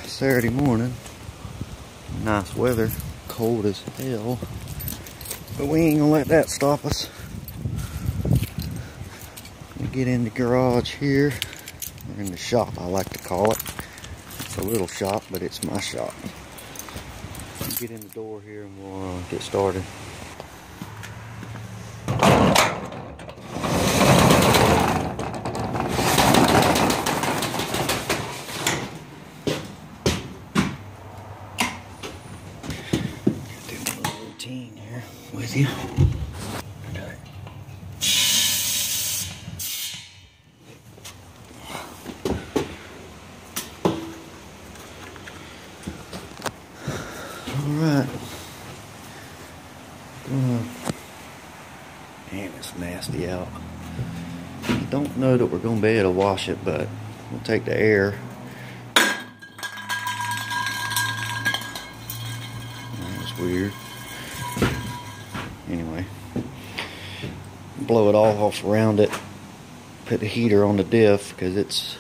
Saturday morning. Nice weather, cold as hell, but we ain't gonna let that stop us. We get in the garage here, or in the shop I like to call it. It's a little shop, but it's my shop. Get in the door here and we'll get started. Here with you. Alright. Man, it's nasty out. I don't know that we're going to be able to wash it, but we'll take the air. That's weird. Anyway, blow it all off around it. Put the heater on the diff because it's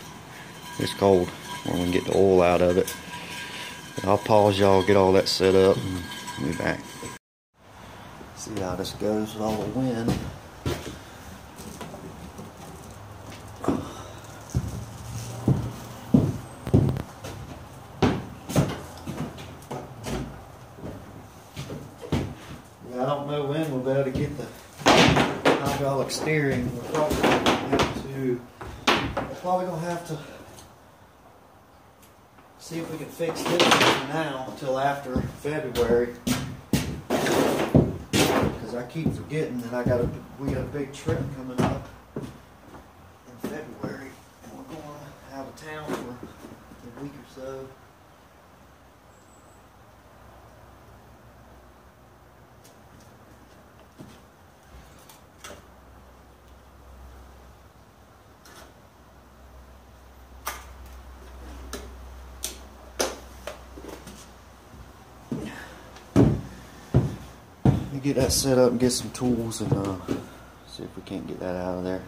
cold. Or we can get the oil out of it. But I'll pause y'all, get all that set up, and be back. See how this goes with all the wind. I don't know when we'll be able to get the hydraulic steering. We're probably gonna have to see if we can fix this now until after February. Because I keep forgetting that we got a big trip coming up in February, and we're going out of town for a week or so. Get that set up and get some tools and see if we can't get that out of there.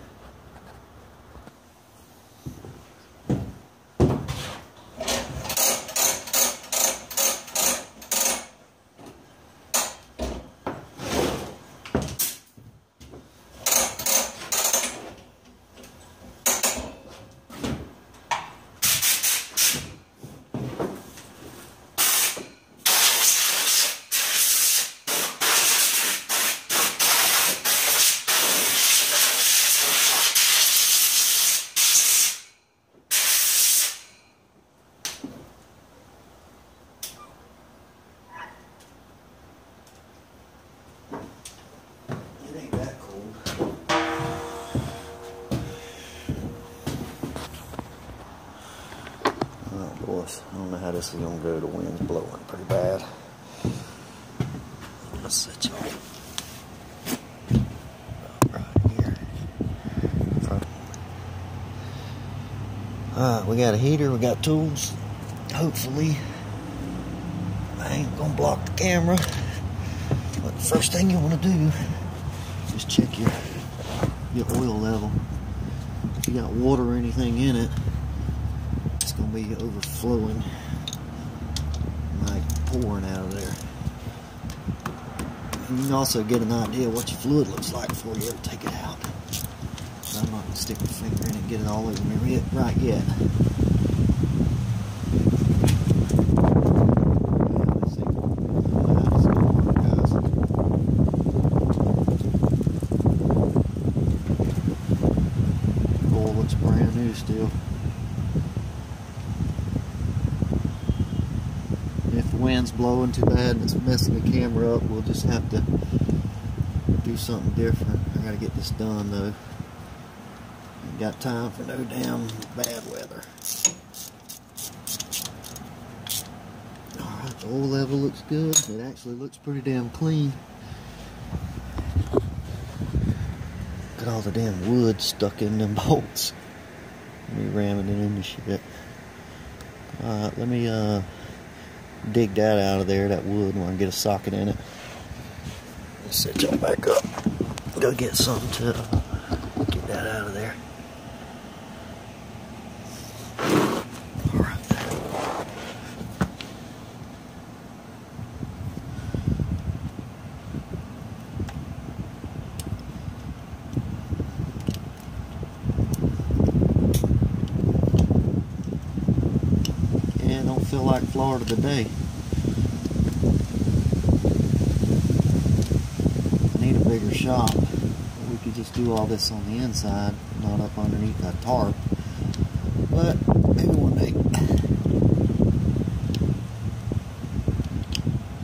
I don't know how this is going to go. The wind's blowing pretty bad. Let's set you right here in front. We got a heater, we got tools. Hopefully, I ain't going to block the camera. But the first thing you want to do is check your oil level. If you got water or anything in it, it's going to be overflowing, like pouring out of there. And you can also get an idea what your fluid looks like before you ever take it out. I'm not going to stick my finger in it and get it all over me right yet. Oil looks brand new still. If the wind's blowing too bad and it's messing the camera up, we'll just have to do something different. I gotta get this done though. Ain't got time for no damn bad weather. Alright, the oil level looks good. It actually looks pretty damn clean. Got all the damn wood stuck in them bolts. Let me ramming it in the shit. Alright, let me dig that out of there, that wood, when I get a socket in it. Let's set y'all back up. Go get something to get that out of there. Alright. it don't feel like Florida today. I need a bigger shop. We could just do all this on the inside, not up underneath that tarp. But maybe one day.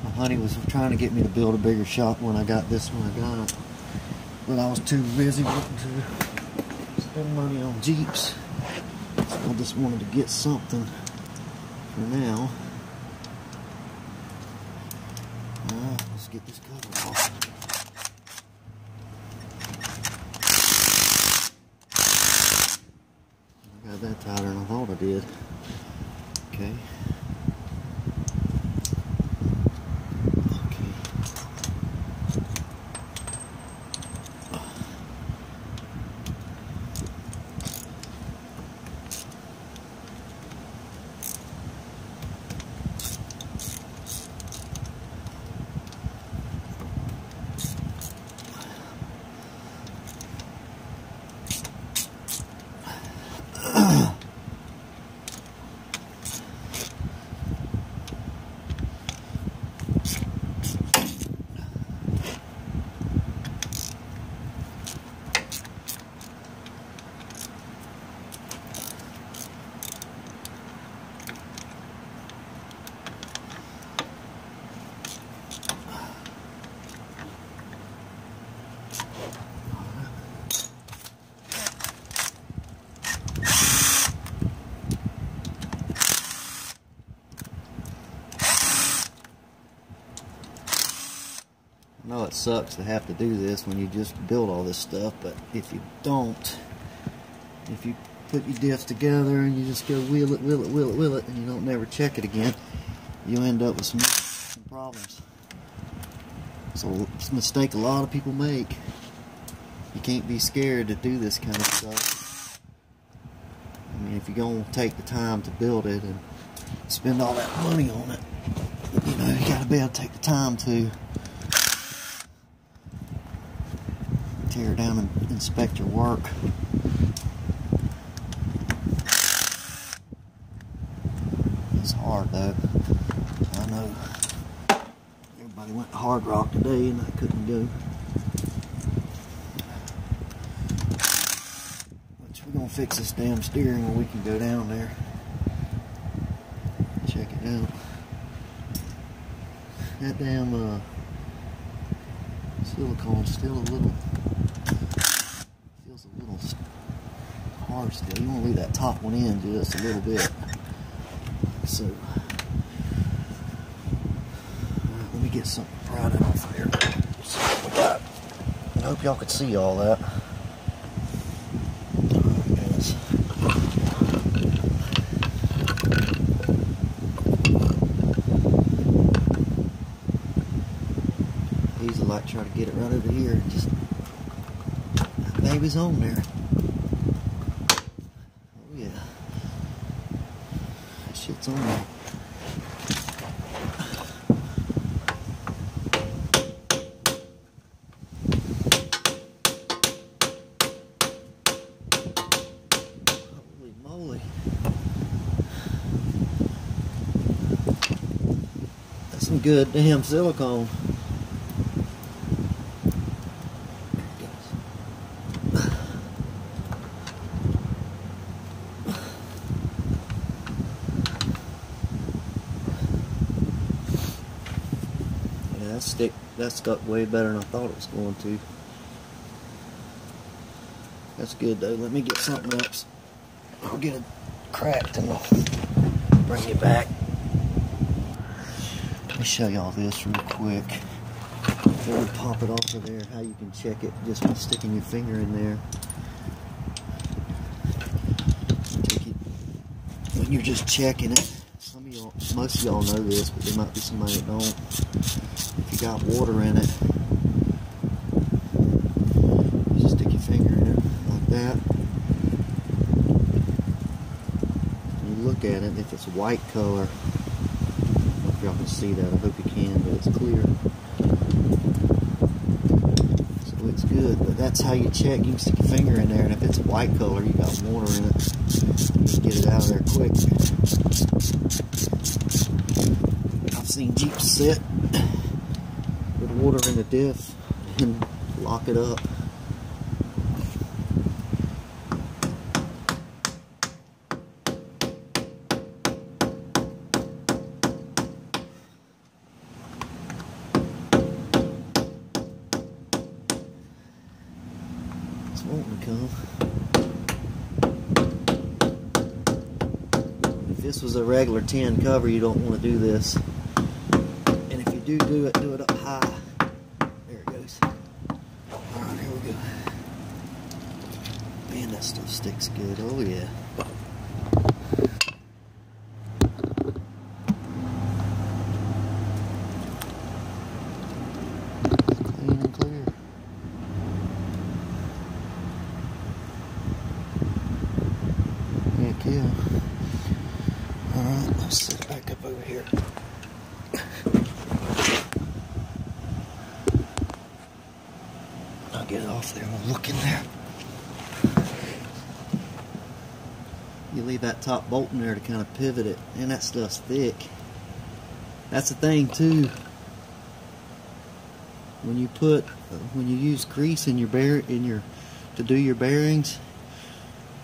My honey was trying to get me to build a bigger shop when I got this one I got. But I was too busy wanting to spend money on Jeeps. So I just wanted to get something for now. Let's get this cover off. I got that tighter than I thought I did. Okay. I know it sucks to have to do this when you just build all this stuff, but if you don't, if you put your diffs together and you just go wheel it, and you don't never check it again, you'll end up with some problems. So it's a mistake a lot of people make. You can't be scared to do this kind of stuff. I mean, if you're going to take the time to build it and spend all that money on it, you know, you got to be able to take the time to tear down and inspect your work. It's hard though. I know everybody went to Hard Rock today and I couldn't go. But we're gonna fix this damn steering where we can go down there. Check it out. That damn silicone's still a little, feels a little hard still. You want to leave that top one in just a little bit. So, alright, let me get something right off here. See what we got. I hope y'all could see all that. Like try to get it right over here and just that baby's on there. Oh yeah, that shit's on there. Holy moly, that's some good damn silicone. That stuck way better than I thought it was going to. That's good though. Let me get something else. I'll get it cracked and I'll bring it back. Let me show y'all this real quick. Before we pop it off of there, how you can check it just by sticking your finger in there. Take it when you're just checking it. Some of y'all, most of y'all know this, but there might be somebody that don't. If you got water in it, you just stick your finger in it like that. And you look at it, if it's white color, I don't know if y'all can see that, I hope you can, but it's clear. So it's good, but that's how you check. You can stick your finger in there, and if it's white color, you got water in it, you can get it out of there quick. seen Jeep set with water in the diff and lock it up. It's wanting to come. If this was a regular tin cover, you don't want to do this. And if you do it up high. There it goes. Alright, here we go. Man, that stuff sticks good. Oh yeah. Clean and clear. Heck yeah. Alright, let's set it back up over here. I'll get it off there. We'll look in there. You leave that top bolt in there to kind of pivot it, and that stuff's thick. That's the thing too. When you use grease in your to do your bearings,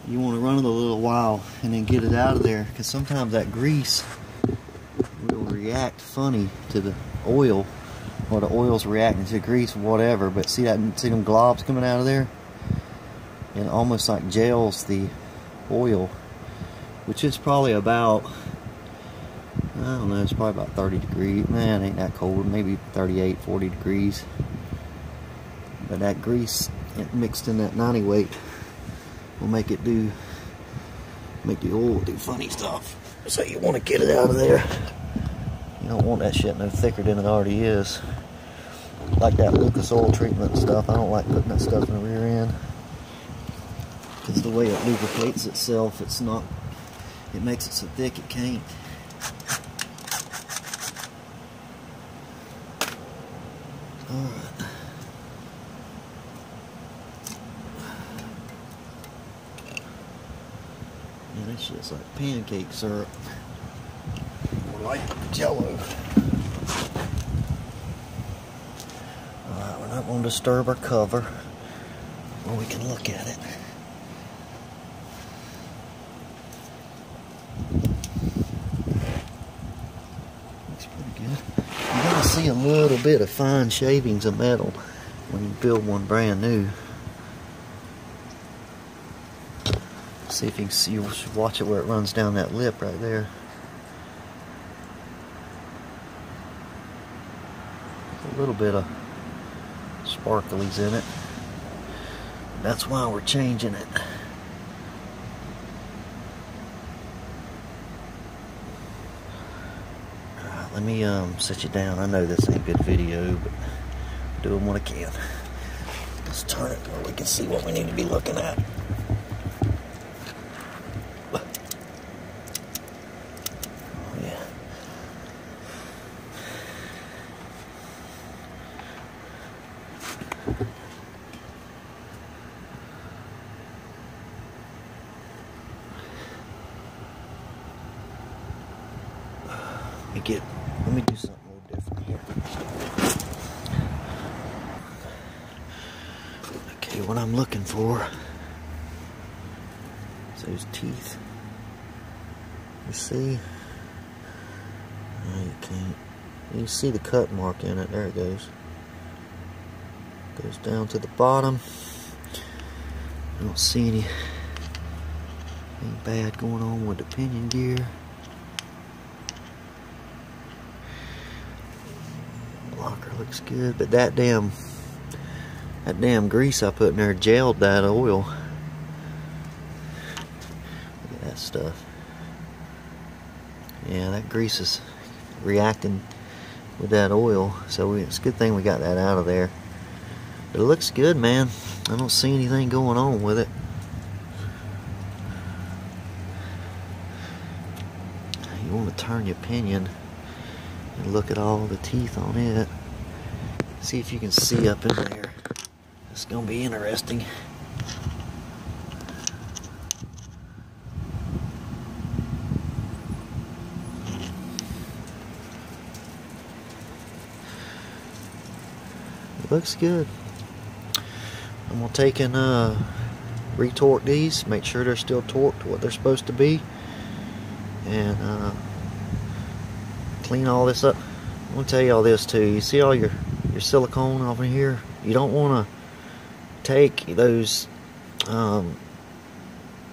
you want to run it a little while and then get it out of there, because sometimes that grease will react funny to the oil, or the oil's reacting to the grease or whatever. But see them globs coming out of there, and it almost like gels the oil, which is probably about, I don't know, it's probably about 30 degrees. Man, it ain't that cold, maybe 38, 40 degrees. But that grease mixed in that 90 weight will make the oil do funny stuff. So you want to get it out of there. You don't want that shit no thicker than it already is. Like that Lucas oil treatment and stuff. I don't like putting that stuff in the rear end, because the way it lubricates itself, it makes it so thick it can't. Alright. Man, that shit's like pancake syrup. Or like Jello. Alright, we're not going to disturb our cover, or we can look at it. Looks pretty good. You're going to see a little bit of fine shavings of metal when you build one brand new. See if you can see, watch it where it runs down that lip right there. A little bit of sparklies in it. That's why we're changing it. Alright, let me set you down. I know this ain't good video, but I'm doing what I can. Let's turn it where we can see what we need to be looking at. Let me do something a little different here. Okay, what I'm looking for is those teeth. You see? No, you can't. You see the cut mark in it. There it goes. Goes down to the bottom. I don't see anything bad going on with the pinion gear. Blocker looks good, but that damn grease I put in there gelled that oil. Look at that stuff. Yeah, that grease is reacting with that oil, so it's a good thing we got that out of there. But it looks good, man. I don't see anything going on with it. You want to turn your pinion and look at all the teeth on it. See if you can see up in there. It's gonna be interesting. looks good. I'm gonna take and retorque these, make sure they're still torqued what they're supposed to be, and clean all this up. I'm gonna tell you all this too. You see all your silicone over here? You don't want to take those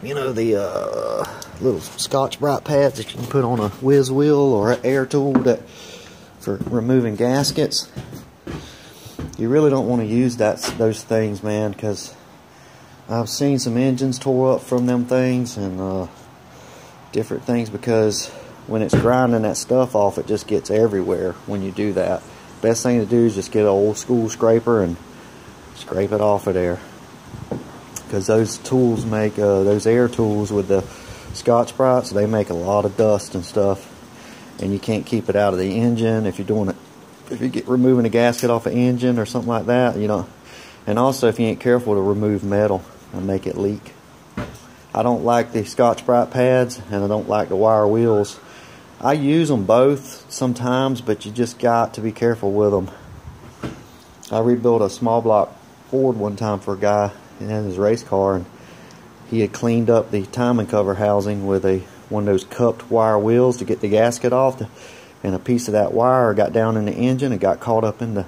you know, the little Scotch-Brite pads that you can put on a whiz wheel or an air tool that for removing gaskets. You really don't want to use those things, man, because I've seen some engines tore up from them things and different things, because when it's grinding that stuff off, it just gets everywhere when you do that. Best thing to do is just get an old school scraper and scrape it off of there. Because those tools make, those air tools with the Scotch-Brites, they make a lot of dust and stuff. And you can't keep it out of the engine if you're doing it. If you get removing a gasket off an engine or something like that, you know. And also if you ain't careful to remove metal and make it leak. I don't like the Scotch-Brite pads and I don't like the wire wheels. I use them both sometimes, but you just got to be careful with them. I rebuilt a small block Ford one time for a guy in his race car, and he had cleaned up the timing cover housing with one of those cupped wire wheels to get the gasket off, and a piece of that wire got down in the engine and got caught up in the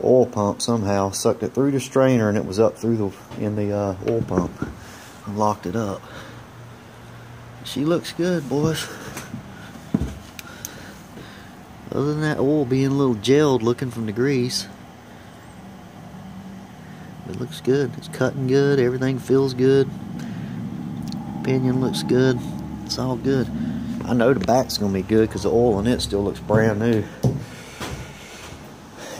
oil pump somehow, sucked it through the strainer, and it was up through in the oil pump and locked it up. She looks good, boys. Other than that oil being a little gelled looking from the grease, it looks good. It's cutting good. Everything feels good. Pinion looks good. It's all good. I know the back's going to be good because the oil in it still looks brand new.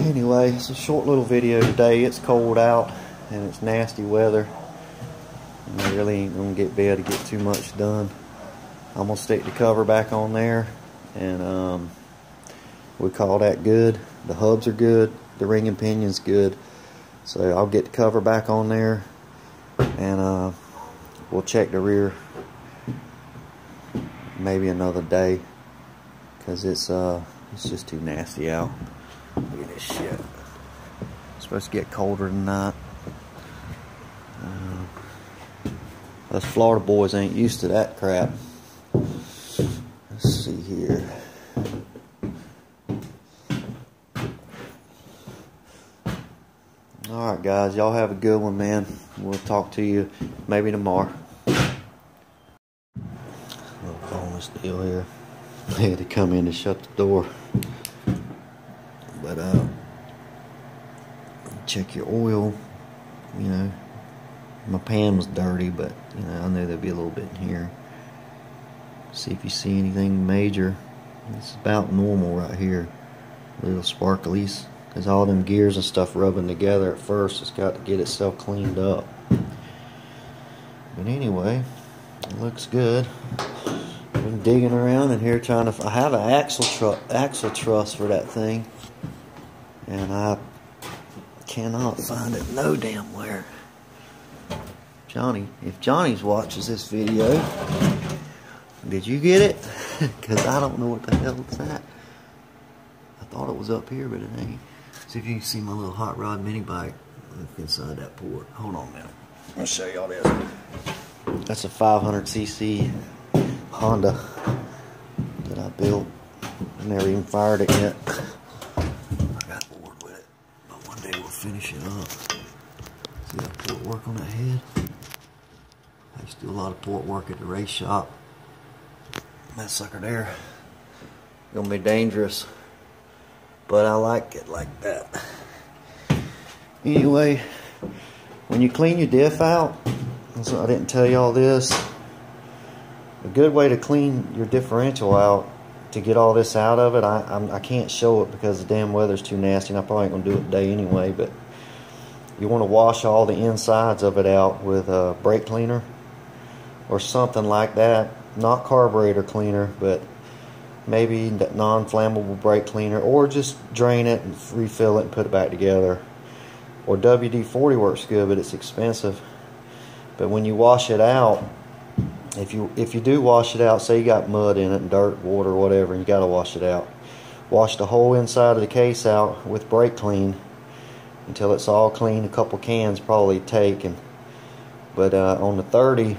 Anyway, it's a short little video today. It's cold out and it's nasty weather. And I really ain't going to be able to get too much done. I'm going to stick the cover back on there, and we call that good. The hubs are good. The ring and pinion's good. So I'll get the cover back on there, and we'll check the rear maybe another day, because it's just too nasty out. Look at this shit. It's supposed to get colder tonight. Us Florida boys ain't used to that crap. Let's see here. Alright guys, y'all have a good one, man. We'll talk to you maybe tomorrow. Little bonus deal here. They had to come in to shut the door. But check your oil. You know, my pan was dirty, but you know, I knew there'd be a little bit in here. See if you see anything major. It's about normal right here. Little sparklies. Because all them gears and stuff rubbing together at first, it's got to get itself cleaned up. But anyway, it looks good. I've been digging around in here trying to. I have an axle truss for that thing, and I cannot find it no damn where. Johnny, if Johnny's watches this video, did you get it? Because I don't know what the hell it's at. I thought it was up here, but it ain't. See if you can see my little hot rod mini bike inside that port. Hold on a minute. I'll show y'all this. That's a 500cc Honda that I built. I never even fired it yet. I got bored with it, but one day we'll finish it up. See that port work on that head? I used to do a lot of port work at the race shop. That sucker there, gonna be dangerous. But I like it like that. Anyway, when you clean your diff out, so I didn't tell you all this, a good way to clean your differential out, to get all this out of it, I can't show it because the damn weather's too nasty, and I probably ain't going to do it today anyway, but you want to wash all the insides of it out with a brake cleaner or something like that. Not carburetor cleaner, but maybe non-flammable brake cleaner, or just drain it and refill it and put it back together. Or WD-40 works good, but it's expensive. But when you wash it out, if you do wash it out, say you got mud in it, dirt, water, whatever, and you got to wash it out, wash the whole inside of the case out with brake clean, until it's all clean. A couple cans probably take, but on the 30,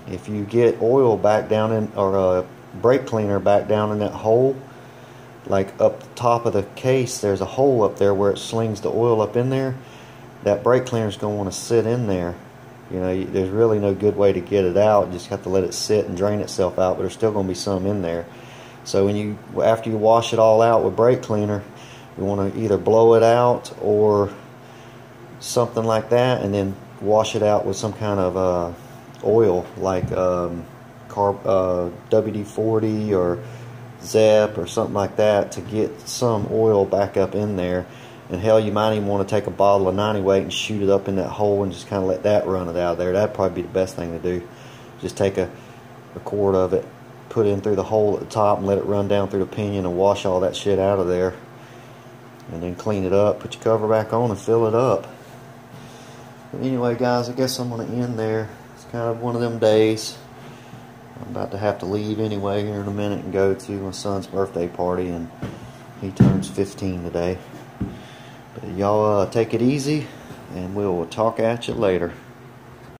if you get oil back down in, or brake cleaner back down in that hole, like up the top of the case, there's a hole up there where it slings the oil up in there. That brake cleaner is going to want to sit in there. You know, there's really no good way to get it out. You just have to let it sit and drain itself out, but there's still going to be some in there. So after you wash it all out with brake cleaner, you want to either blow it out or something like that, and then wash it out with some kind of oil, like WD-40 or Zep or something like that, to get some oil back up in there. And hell, you might even want to take a bottle of 90 weight and shoot it up in that hole and just kind of let that run it out of there. That'd probably be the best thing to do. Just take a quart of it, put it in through the hole at the top, and let it run down through the pinion and wash all that shit out of there. And then clean it up, put your cover back on, and fill it up. But anyway, guys, I guess I'm going to end there. It's kind of one of them days. I'm about to have to leave anyway here in a minute and go to my son's birthday party, and he turns 15 today. But y'all take it easy, and we'll talk at you later.